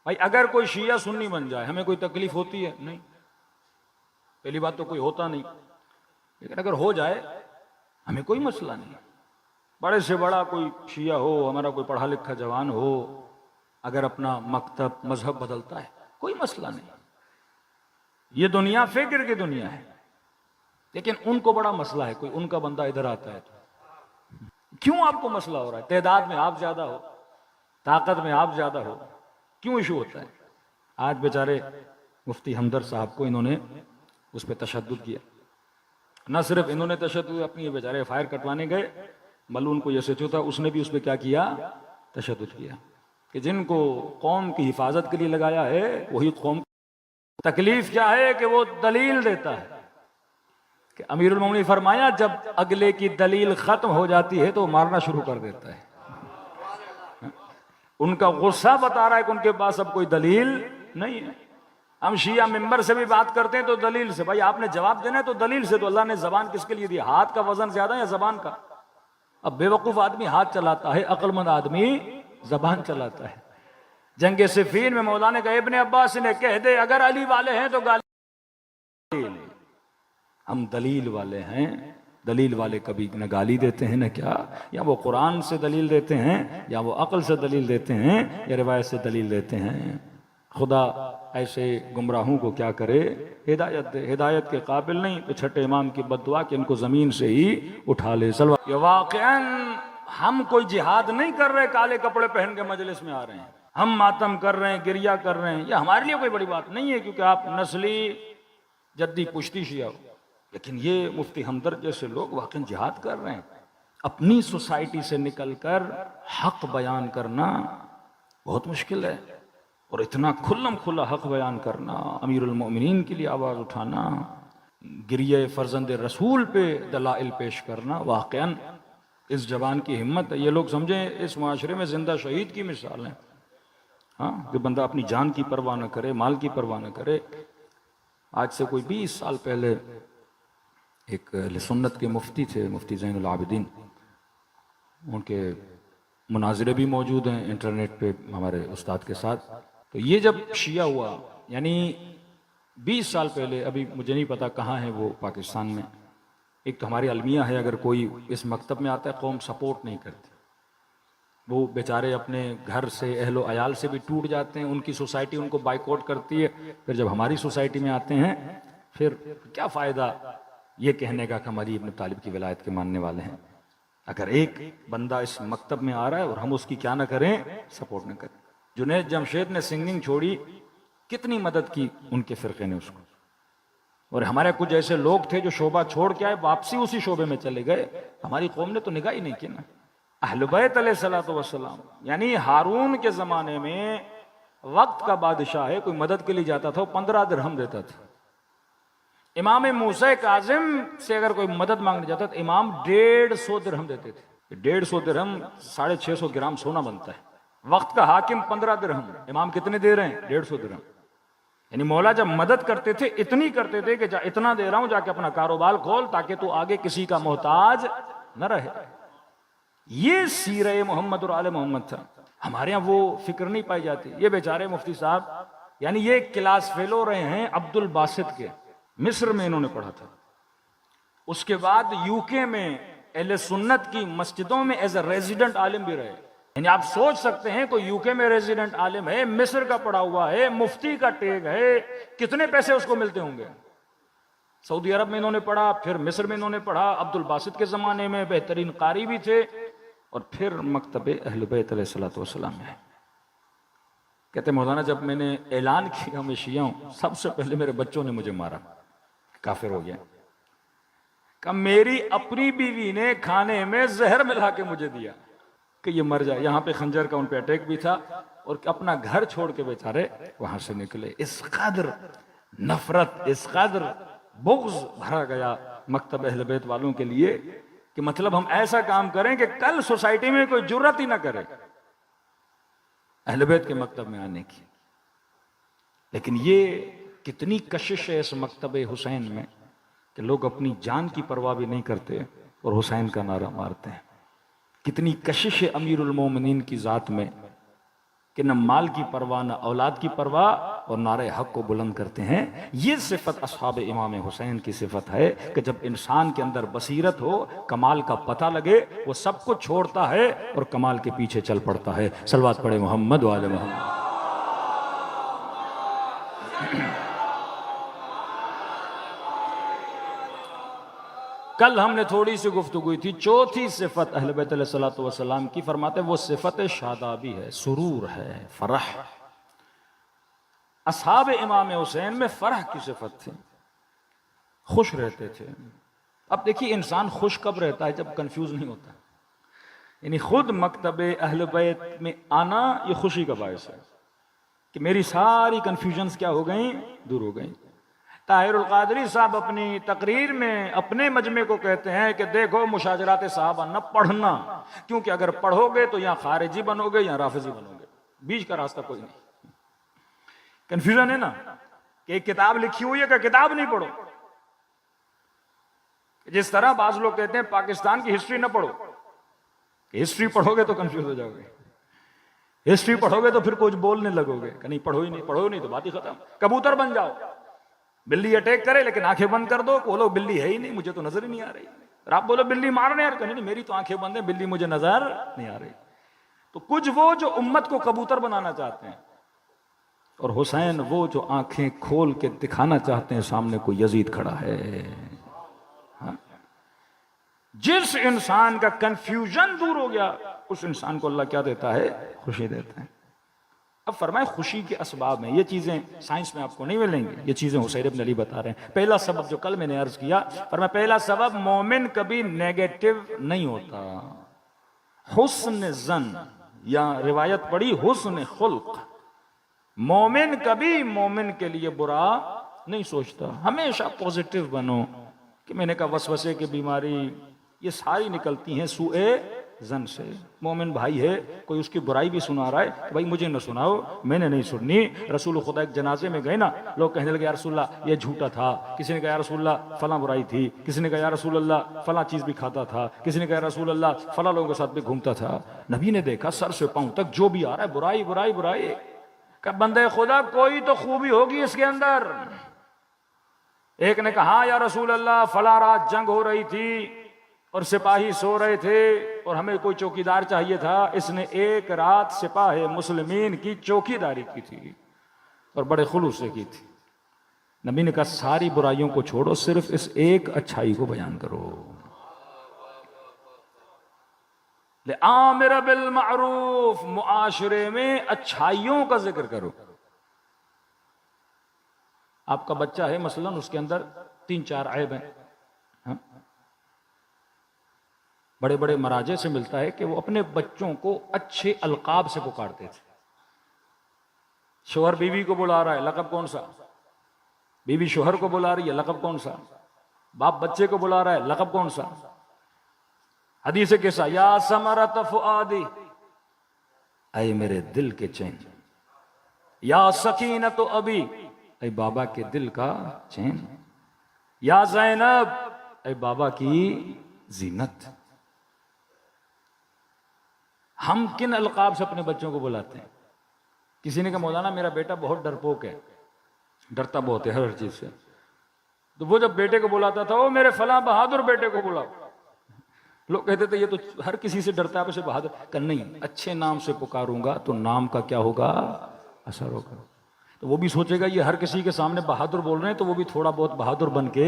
भाई अगर कोई शिया सुन्नी बन जाए हमें कोई तकलीफ होती है? नहीं, पहली बात तो कोई होता नहीं। लेकिन अगर हो जाए हमें कोई मसला नहीं। बड़े से बड़ा कोई शिया हो, हमारा कोई पढ़ा लिखा जवान हो, अगर अपना मकतब मजहब बदलता है कोई मसला नहीं। ये दुनिया फिक्र की दुनिया है। लेकिन उनको बड़ा मसला है, कोई उनका बंदा इधर आता है तो क्यों आपको मसला हो रहा है? तादाद में आप ज्यादा हो, ताकत में आप ज्यादा हो, क्यों इशू होता है? आज बेचारे मुफ्ती हमदर्द साहब को इन्होंने उस पर तशद्दुद किया। न सिर्फ इन्होंने तशद्दुद, अपनी बेचारे फायर कटवाने गए, मलून को यह था, उसने भी उस पर क्या किया? तशद्दुद किया कि जिनको कौम की हिफाजत के लिए लगाया है वही कौम। तकलीफ क्या है कि वो दलील देता है कि अमीरुल मोमिनीन फरमाया जब अगले की दलील खत्म हो जाती है तो मारना शुरू कर देता है। उनका गुस्सा बता रहा है कि उनके पास अब कोई दलील नहीं है। हम शिया मिंबर से भी बात करते हैं तो दलील से। भाई आपने जवाब देना है तो दलील से। तो अल्लाह ने जबान किसके लिए दी? हाथ का वजन ज्यादा है या जबान का? अब बेवकूफ आदमी हाथ चलाता है, अक्लमंद आदमी जबान चलाता है। जंगे सिफीन में मौलाना का इब्ने अब्बास ने कह दे अगर अली वाले हैं तो गाली। हम दलील वाले हैं। दलील वाले कभी न गाली देते हैं न क्या, या वो कुरान से दलील देते हैं, या वो अक्ल से दलील देते हैं, या रिवायत से दलील देते हैं। खुदा ऐसे गुमराहों को क्या करे? हिदायत दे। हिदायत के काबिल नहीं तो छठे इमाम की बद्दुआ कि इनको जमीन से ही उठा ले। सलवा ये वाक़अन हम कोई जिहाद नहीं कर रहे, काले कपड़े पहन के मजलिस में आ रहे हैं, हम मातम कर रहे हैं, गिरिया कर रहे हैं, ये हमारे लिए कोई बड़ी बात नहीं है क्योंकि आप नस्ली जद्दी पुश्ती शिया हो। लेकिन ये मुफ्ती हमदर्द जैसे लोग वाकई जिहाद कर रहे हैं। अपनी सोसाइटी से निकलकर हक बयान करना बहुत मुश्किल है, और इतना खुल्लम खुल्ला हक बयान करना, अमीरुल मोमिनीन के लिए आवाज़ उठाना, गिरिये फर्जंद रसूल पे दलाइल पेश करना, वाकईन इस जवान की हिम्मत है। ये लोग समझें इस माशरे में जिंदा शहीद की मिसाल है। हाँ, कि बंदा अपनी जान की परवाह न करे, माल की परवाह न करे। आज से कोई 20 साल पहले एक सुन्नत के मुफ्ती थे, मुफ्ती ज़ैनुल आबिदीन, उनके मुनाज़रे भी मौजूद हैं इंटरनेट पे हमारे उस्ताद के साथ। तो ये जब शिया हुआ, यानी 20 साल पहले, अभी मुझे नहीं पता कहाँ है वो पाकिस्तान में। एक तो हमारी अलमिया है, अगर कोई इस मकतब में आता है कौम सपोर्ट नहीं करती, वो बेचारे अपने घर से अहलो अयाल से भी टूट जाते हैं, उनकी सोसाइटी उनको बाइकआउट करती है। फिर जब हमारी सोसाइटी में आते हैं फिर क्या फ़ायदा ये कहने का कि हमारी इब्न तालिब की विलायत के मानने वाले हैं। अगर एक बंदा इस मकतब में आ रहा है और हम उसकी क्या ना करें? सपोर्ट न करें। जुनैद जमशेद ने सिंगिंग छोड़ी, कितनी मदद की उनके फ़िरक़े ने उसको। और हमारे कुछ ऐसे लोग थे जो शोबा छोड़ के आए, वापसी उसी शोबे में चले गए। हमारी कौम ने तो निगाह ही नहीं की ना। अहले बैत अलैहिस्सलातु वस्सलाम, यानी हारून के ज़माने में वक्त का बादशाह है, कोई मदद के लिए जाता था वो 15 दिरहम देता था। इमाम मूसा काजिम से अगर कोई मदद मांगने जाता तो इमाम 150 दिरहम देते थे। 150 दिरहम 650 ग्राम सोना बनता है। वक्त का हाकिम 15 दिरहम, इमाम कितने दे रहे हैं? 150 दिरहम। यानी मौला जब मदद करते थे इतनी करते थे कि इतना दे रहा हूं, जाके अपना कारोबार खोल ताकि तू आगे किसी का मोहताज न रहे। ये सीरे मोहम्मद और आले मोहम्मद था। हमारे यहाँ वो फिक्र नहीं पाई जाती। ये बेचारे मुफ्ती साहब, यानी ये क्लास फेलो रहे हैं अब्दुल बासित के, मिस्र में इन्होंने पढ़ा था। उसके बाद यूके में अहले सुन्नत की मस्जिदों में एज ए रेजिडेंट आलिम भी रहे। यानी आप सोच सकते हैं कोई यूके में रेजिडेंट आलिम है, मिस्र का पढ़ा हुआ है, मुफ्ती का टेग है, कितने पैसे उसको मिलते होंगे। सऊदी अरब में इन्होंने पढ़ा, फिर मिस्र में इन्होंने पढ़ा, अब्दुल बासित के ज़माने में बेहतरीन कारी भी थे, और फिर मकतब अहले बैत अलैहिस्सलातु वस्सलाम में। कहते मौलाना जब मैंने ऐलान किया मैं शिया हूं, सबसे पहले मेरे बच्चों ने मुझे मारा, काफिर हो गया। कहा मेरी अपनी बीवी ने खाने में जहर मिला के मुझे दिया कि ये मर जाए। यहाँ पे खंजर का उन पे अटैक भी था, और अपना घर छोड़ के बेचारे वहां से निकले। इस कदर नफरत, इस कदर बुग़्ज़ भरा गया मकतब अहले बैत वालों के लिए कि मतलब हम ऐसा काम करें कि कल सोसाइटी में कोई जुर्रत ही ना करे अहले बैत के मकतब में आने की। लेकिन ये कितनी कशिश है इस मकतब हुसैन में कि लोग अपनी जान की परवाह भी नहीं करते और हुसैन का नारा मारते हैं। कितनी कशिश है अमीरुल मोमिनीन की ज़ात में कि न माल की परवाह न औलाद की परवाह और नारे हक को बुलंद करते हैं। ये सिफत अस्हाब इमाम हुसैन की सिफत है कि जब इंसान के अंदर बसीरत हो, कमाल का पता लगे, वो सब कुछ छोड़ता है और कमाल के पीछे चल पड़ता है। सलवात पढ़े मोहम्मद वाले मोहम्मद। कल हमने थोड़ी सी गुफ्तगू थी, चौथी सिफत अहले बैत अलैहिस्सलातु वस्सलाम की, फरमाते वो सिफत शादाबी है, सुरूर है, फरह। असहाब इमाम हुसैन में फरह की सिफत थी, खुश रहते थे। अब देखिए इंसान खुश कब रहता है? जब कंफ्यूज नहीं होता। यानी खुद मकतबे अहले बैत में आना ये खुशी का बायस है कि मेरी सारी कंफ्यूजन्स क्या हो गई, दूर हो गई। ताहिरुल कादरी साहब अपनी तकरीर में अपने मजमे को कहते हैं कि देखो मुशाजरात साहबा न पढ़ना, क्योंकि अगर पढ़ोगे तो यहाँ खारिजी बनोगे या राफिजी बनोगे, बीच का रास्ता कोई नहीं। कंफ्यूजन है ना कि एक किताब लिखी हुई है कि किताब नहीं पढ़ो। जिस तरह बाज लोग कहते हैं पाकिस्तान की हिस्ट्री न पढ़ो, हिस्ट्री पढ़ोगे तो कंफ्यूज हो जाओगे, हिस्ट्री पढ़ोगे तो फिर कुछ बोलने लगोगे कि नहीं पढ़ो ही नहीं, पढ़ो नहीं तो बात ही खत्म। कबूतर बन जाओ, बिल्ली अटैक करे लेकिन आंखें बंद कर दो, बोलो बिल्ली है ही नहीं, मुझे तो नजर ही नहीं आ रही। और आप बोलो बिल्ली मारने यार, नहीं मेरी तो आंखें बंद है, बिल्ली मुझे नजर नहीं आ रही। तो कुछ वो जो उम्मत को कबूतर बनाना चाहते हैं, और हुसैन वो जो आंखें खोल के दिखाना चाहते हैं सामने को यजीद खड़ा है। हाँ? जिस इंसान का कंफ्यूजन दूर हो गया उस इंसान को अल्लाह क्या देता है? खुशी देता है। अब फरमाए खुशी के असबाब में, ये चीजें साइंस में आपको नहीं मिलेंगी, ये चीजें हुसैन इब्न अली बता रहे हैं। पहला सबब जो कल मैंने अर्ज किया, फरमाए पहला सबब, मोमिन कभी नेगेटिव नहीं होता। हुस्न जन, या रिवायत पड़ी हुस्न खुल्क, मोमिन कभी मोमिन के लिए बुरा नहीं सोचता, हमेशा पॉजिटिव बनो। कि मैंने कहा वसवसे की बीमारी ये सारी निकलती हैं सूए जन से। मोमिन भाई है, कोई उसकी बुराई भी सुना रहा है तो भाई मुझे न सुनाओ, मैंने नहीं सुननी। रसूल खुदा एक जनाजे में गए ना, लोग कहने लगे या रसूलल्लाह ये झूठा था, किसी ने कहा या रसूलल्लाह फला बुराई थी, किसी ने कहा या रसूलल्लाह फला चीज भी खाता था, किसी ने कहा या रसूलल्लाह फला लोगों के साथ भी घूमता था। नबी ने देखा सर से पांव तक जो भी आ रहा है बुराई बुराई बुराई। कब बंदे खुदा कोई तो खूबी होगी इसके अंदर। एक ने कहा या रसूल अल्लाह फला रात जंग हो रही थी और सिपाही सो रहे थे और हमें कोई चौकीदार चाहिए था, इसने एक रात सिपाही मुस्लिमीन की चौकीदारी की थी और बड़े खुलूस से की थी। नबी ने कहा सारी बुराइयों को छोड़ो, सिर्फ इस एक अच्छाई को बयान करो। ले आमिर बिल मारूफ, मुआशरे में अच्छाइयों का जिक्र करो। आपका बच्चा है मसलन, उसके अंदर 3-4 ऐब हैं, हाँ? बड़े बड़े मराजे से मिलता है कि वो अपने बच्चों को अच्छे अलकाब से पुकारते थे। शोहर बीवी को बुला रहा है, लक़ब कौन सा? बीवी शोहर को बुला रही है, लक़ब कौन सा? बाप बच्चे को बुला रहा है, लक़ब कौन सा? हदीस कैसा, या समरत फुआदी, ऐ मेरे दिल के चैन, या सकीनत अबी, ऐ बाबा के दिल का चैन, या ज़ैनब, ऐ बाबा की जीनत। हम किन अलकाब से अपने बच्चों को बुलाते हैं? किसी ने कहा मौलाना मेरा बेटा बहुत डरपोक है, डरता बहुत है हर चीज से, तो वो जब बेटे को बुलाता था, वो मेरे फला बहादुर बेटे को बुलाओ। लोग कहते थे ये तो हर किसी से डरता है, आप इसे बहादुर कर, नहीं, अच्छे नाम से पुकारूंगा तो नाम का क्या होगा? असर होगा। तो वो भी सोचेगा ये हर किसी के सामने बहादुर बोल रहे हैं, तो वो भी थोड़ा बहुत बहादुर बन के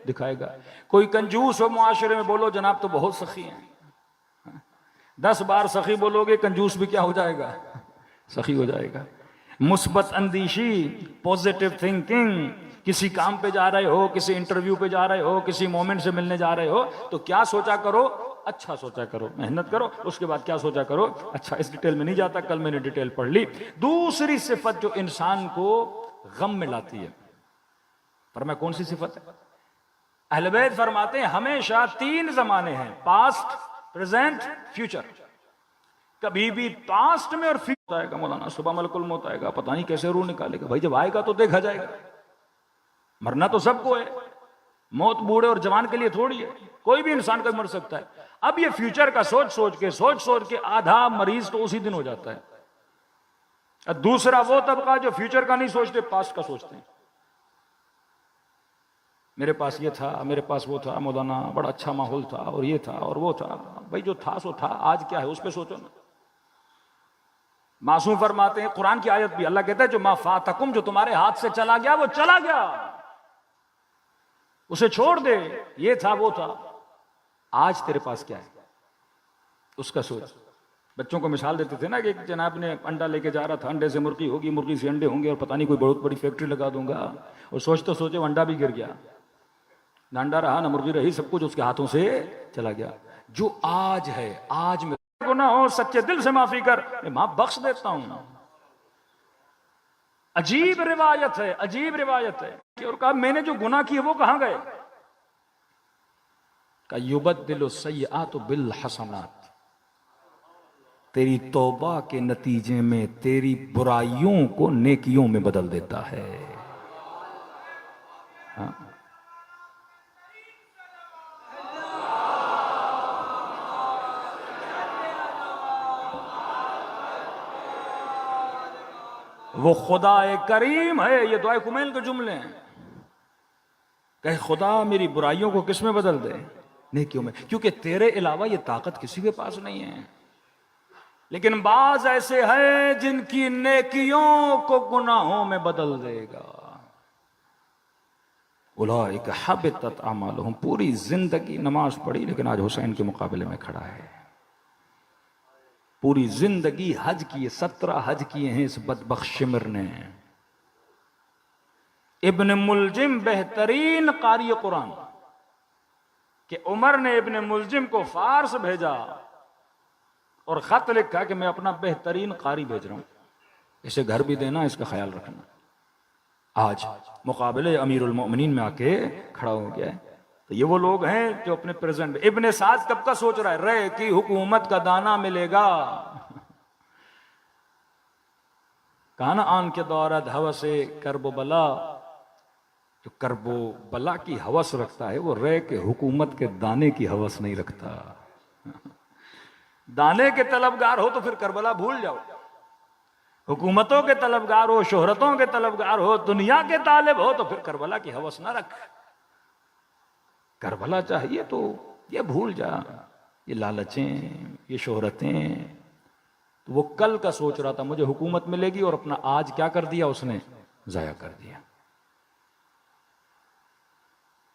दिखाएगा। कोई कंजूस हो मुआशरे में, बोलो जनाब तो बहुत सखी हैं, 10 बार सखी बोलोगे, कंजूस भी क्या हो जाएगा? सखी हो जाएगा। मुस्बत अंदीशी, पॉजिटिव थिंकिंग, किसी काम पे जा रहे हो, किसी इंटरव्यू पे जा रहे हो, किसी मोमेंट से मिलने जा रहे हो, तो क्या सोचा करो? अच्छा सोचा करो, मेहनत करो, उसके बाद क्या सोचा करो? अच्छा। इस डिटेल में नहीं जाता, कल मैंने डिटेल पढ़ ली। दूसरी सिफत जो इंसान को गम में लाती है, फरमाया कौन सी सिफत है? अहले बैत फरमाते हैं हमेशा 3 जमाने हैं, पास्ट, प्रेजेंट, फ्यूचर। कभी भी पास्ट में और फ्यूचर आएगा, मौलाना सुबह मलकुल मौत आएगा, पता नहीं कैसे रूह निकालेगा। भाई जब आएगा तो देखा जाएगा, मरना तो सबको है, मौत बूढ़े और जवान के लिए थोड़ी है, कोई भी इंसान कभी मर सकता है। अब ये फ्यूचर का सोच सोच के आधा मरीज तो उसी दिन हो जाता है। और दूसरा वो तबका जो फ्यूचर का नहीं सोचते, पास्ट का सोचते हैं। मेरे पास ये था, मेरे पास वो था, मौलाना बड़ा अच्छा माहौल था, और ये था और वो था। भाई जो था सो था, आज क्या है उस पर सोचो ना। मासूम फरमाते हैं, कुरान की आयत भी, अल्लाह कहता है जो मा फातकुम, जो तुम्हारे हाथ से चला गया वो चला गया, उसे छोड़ दे। ये था वो था, आज तेरे पास क्या है उसका सोच। बच्चों को मिसाल देते थे ना कि जनाब ने अंडा लेके जा रहा था, अंडे से मुर्गी होगी, मुर्गी से अंडे होंगे, और पता नहीं कोई बहुत बड़ी फैक्ट्री लगा दूंगा। और सोचते सोचे वो अंडा भी गिर गया, ना अंडा रहा ना मुर्गी रही, सब कुछ उसके हाथों से चला गया। जो आज है, आज में गुनाह हो सच्चे दिल से माफी कर, मैं माफ बख्श देता हूं। अजीब रिवायत है, अजीब रिवायत है। और कहा मैंने जो गुनाह किए वो कहां गए? का युबद्दिलु सय्यआतु बिल हसनात, तेरी तौबा के नतीजे में तेरी बुराइयों को नेकियों में बदल देता है। हाँ? वो खुदा करीम है। ये दुआ कुमैल के जुमले हैं। कहे खुदा मेरी बुराइयों को किस में बदल दे? नेकियों में, क्योंकि तेरे अलावा ये ताकत किसी के पास नहीं है। लेकिन बाज ऐसे हैं जिनकी नेकियों को गुनाहों में बदल देगा। उलाइका हबितत अमालुहुम, पूरी जिंदगी नमाज पढ़ी लेकिन आज हुसैन के मुकाबले में खड़ा है। पूरी जिंदगी हज किए, 17 हज किए हैं इस बदबख्श शिमर ने। इब्न मुलजिम बेहतरीन कारी कुरान कि उमर ने इब्न मुलजिम को फारस भेजा और खत लिखा कि मैं अपना बेहतरीन कारी भेज रहा हूं, इसे घर भी देना, इसका ख्याल रखना। आज मुकाबले अमीरुल मोमिनीन में आके खड़ा हो गया है। तो ये वो लोग हैं जो अपने प्रेजेंट। इब्ने साद कब का सोच रहा है? रे की हुकूमत का दाना मिलेगा। काना आन के दौरान हवसे करबो बला, जो करबो बला की हवस रखता है वो रे के हुकूमत के दाने की हवस नहीं रखता। दाने के तलबगार हो तो फिर करबला भूल जाओ। हुकूमतों के तलबगार हो, शोहरतों के तलबगार हो, दुनिया के तालिब हो तो फिर करबला की हवस ना रख। करबला चाहिए तो ये भूल जा, ये लालचें, ये शोहरतें। तो वो कल का सोच रहा था मुझे हुकूमत मिलेगी, और अपना आज क्या कर दिया उसने? जाया कर दिया।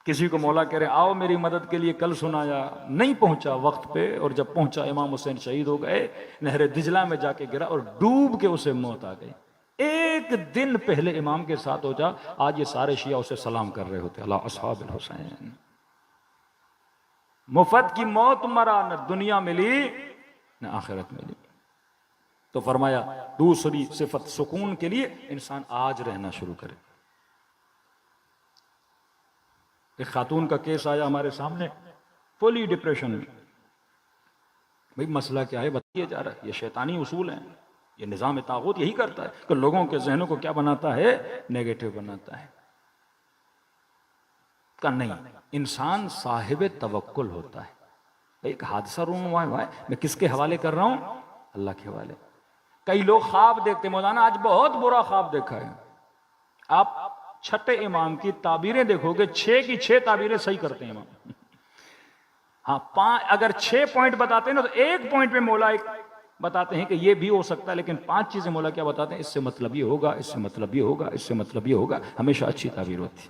किसी को मौला कह रहे आओ मेरी मदद के लिए, कल सुनाया, नहीं पहुंचा वक्त पे, और जब पहुंचा इमाम हुसैन शहीद हो गए, नहर दिजला में जाके गिरा और डूब के उसे मौत आ गई। एक दिन पहले इमाम के साथ हो जा, आज ये सारे शिया उसे सलाम कर रहे होते, अल्लाह अस्हाबुल हुसैन। मुफ्त की मौत मरा, न दुनिया मिली न आखिरत मिली। तो फरमाया दूसरी सिफत सुकून के लिए इंसान आज रहना शुरू करे। एक खातून का केस आया हमारे सामने, फुली डिप्रेशन में। भाई मसला क्या है बताइए जा रहा है। ये शैतानी उसूल है, ये निज़ाम तागूत यही करता है कि लोगों के जहनों को क्या बनाता है? नेगेटिव बनाता है। का नहीं, इंसान साहिब तवक्कुल होता है। एक हादसा रूम हुआ है, मैं किसके हवाले कर रहा हूं? अल्लाह के हवाले। कई लोग ख्वाब देखते, मौलाना आज बहुत बुरा ख्वाब देखा है। आप छठे इमाम की ताबीरें देखोगे, 6 की 6 ताबीरें सही करते हैं इमाम। हाँ, अगर 6 पॉइंट बताते हैं ना, तो एक पॉइंट पे मौला एक बताते हैं कि ये भी हो सकता है, लेकिन 5 चीजें मौला क्या बताते हैं? इससे मतलब ये होगा, इससे मतलब ये होगा, इससे मतलब ये होगा। हमेशा अच्छी ताबीर होती।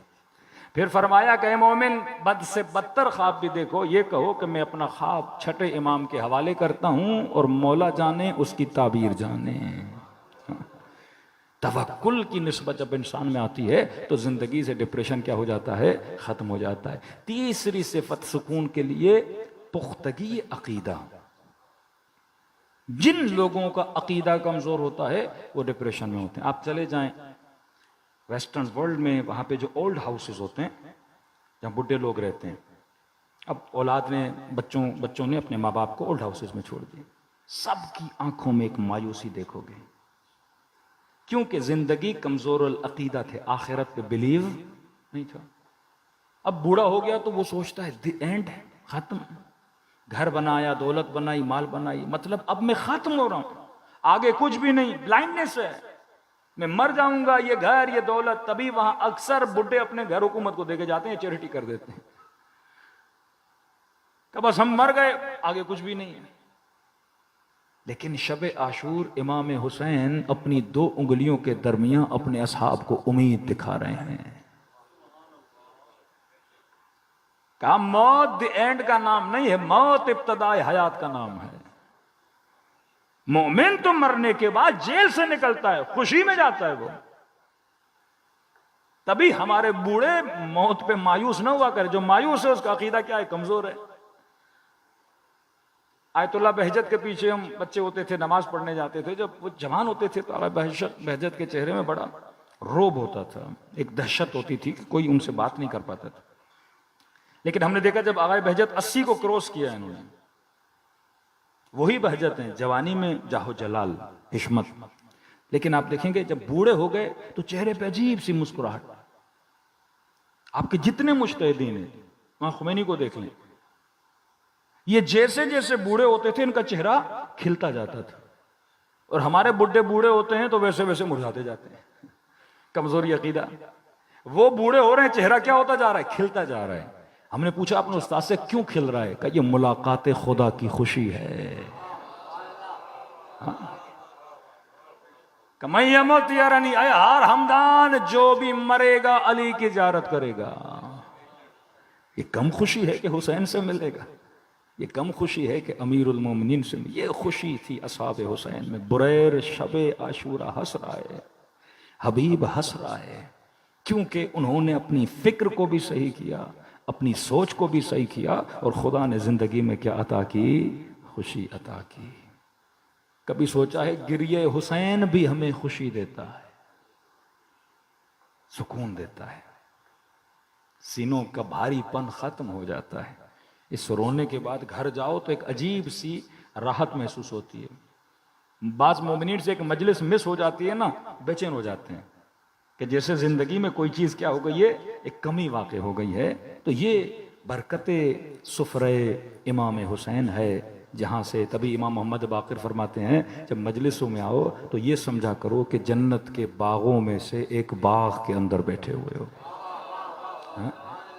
फिर फरमाया कि मोमिन, बद से बदतर ख्वाब भी देखो, ये कहो कि मैं अपना ख्वाब छठे इमाम के हवाले करता हूं और मौला जाने उसकी ताबीर जाने। तवक्कुल की निस्बत जब इंसान में आती है तो जिंदगी से डिप्रेशन क्या हो जाता है? खत्म हो जाता है। तीसरी सिफत सुकून के लिए पुख्तगी अकीदा। जिन लोगों का अकीदा कमजोर होता है वो डिप्रेशन में होते हैं। आप चले जाएं वेस्टर्न वर्ल्ड में, वहां पे जो ओल्ड हाउसेस होते हैं जहां बुढ़े लोग रहते हैं, अब औलाद ने बच्चों ने अपने माँ बाप को ओल्ड हाउसेस में छोड़ दिया। सबकी आंखों में एक मायूसी देखोगे, क्योंकि जिंदगी कमजोर अकीदा थे, आखिरत पे बिलीव नहीं था। अब बूढ़ा हो गया तो वो सोचता है द एंड है, खत्म। घर बनाया, दौलत बनाई, माल बनाई, मतलब अब मैं खत्म हो रहा हूं, आगे कुछ भी नहीं, ब्लाइंडनेस है। मैं मर जाऊंगा, ये घर ये दौलत, तभी वहां अक्सर बुढ़े अपने घर हुकूमत को देके जाते हैं, चैरिटी कर देते हैं कि बस हम मर गए, आगे कुछ भी नहीं है। लेकिन शब आशूर इमाम हुसैन अपनी 2 उंगलियों के दरमियान अपने असहाब को उम्मीद दिखा रहे हैं। कहा मौत द एंड का नाम नहीं है, मौत इब्तदाए हयात का नाम है। मोमिन तो मरने के बाद जेल से निकलता है, खुशी में जाता है वो। तभी हमारे बूढ़े मौत पे मायूस ना हुआ करे। जो मायूस है उसका अकीदा क्या है? कमजोर है। आयतुल्लाह बहजत के पीछे हम बच्चे होते थे, नमाज पढ़ने जाते थे। जब वो जवान होते थे तो आला बहजत के चेहरे में बड़ा रोब होता था, एक दहशत होती थी कि कोई उनसे बात नहीं कर पाता था। लेकिन हमने देखा जब आगा बहजत 80 को क्रॉस किया इन्होंने, वही बहजत हैं जवानी में जाहो जलाल हिश्मत। लेकिन आप देखेंगे जब बूढ़े हो गए तो चेहरे पे अजीब सी मुस्कुराहट। आपके जितने मुज्तहिदीन हैं, वहां खुमैनी को देख लें, ये जैसे जैसे बूढ़े होते थे इनका चेहरा खिलता जाता था, और हमारे बुढ़े बूढ़े होते हैं तो वैसे वैसे मुरझाते जाते हैं। कमजोरी अकीदा। वो बूढ़े हो रहे हैं, चेहरा क्या होता जा रहा है? खिलता जा रहा है। हमने पूछा अपने उस्ताद से क्यों खिल रहा है? कहा ये मुलाकात खुदा की खुशी है। कमयमत यारनी आए हार हमदान, जो भी मरेगा अली की जियारत करेगा। ये कम खुशी है कि हुसैन से मिलेगा, ये कम खुशी है कि अमीरुल मोमिनीन से। ये खुशी थी असहाब हुसैन में। बुरैर शबे आशूरा हंस रहा है, हबीब हंस रहा है, क्योंकि उन्होंने अपनी फिक्र को भी सही किया, अपनी सोच को भी सही किया, और खुदा ने जिंदगी में क्या अता की? खुशी अता की। कभी सोचा है गिरिए हुसैन भी हमें खुशी देता है, सुकून देता है, सीनों का भारीपन खत्म हो जाता है। इस रोने के बाद घर जाओ तो एक अजीब सी राहत महसूस होती है। बाज़ मोमिनीन से एक मजलिस मिस हो जाती है ना, बेचैन हो जाते हैं कि जैसे जिंदगी में कोई चीज क्या हो गई है, एक कमी वाक़ हो गई है। तो ये बरकते सुफ़रे इमाम हुसैन है, जहाँ से तभी इमाम मोहम्मद बाक़िर फरमाते हैं जब मजलिसों में आओ तो ये समझा करो कि जन्नत के बागों में से एक बाग के अंदर बैठे हुए हो। हाँ?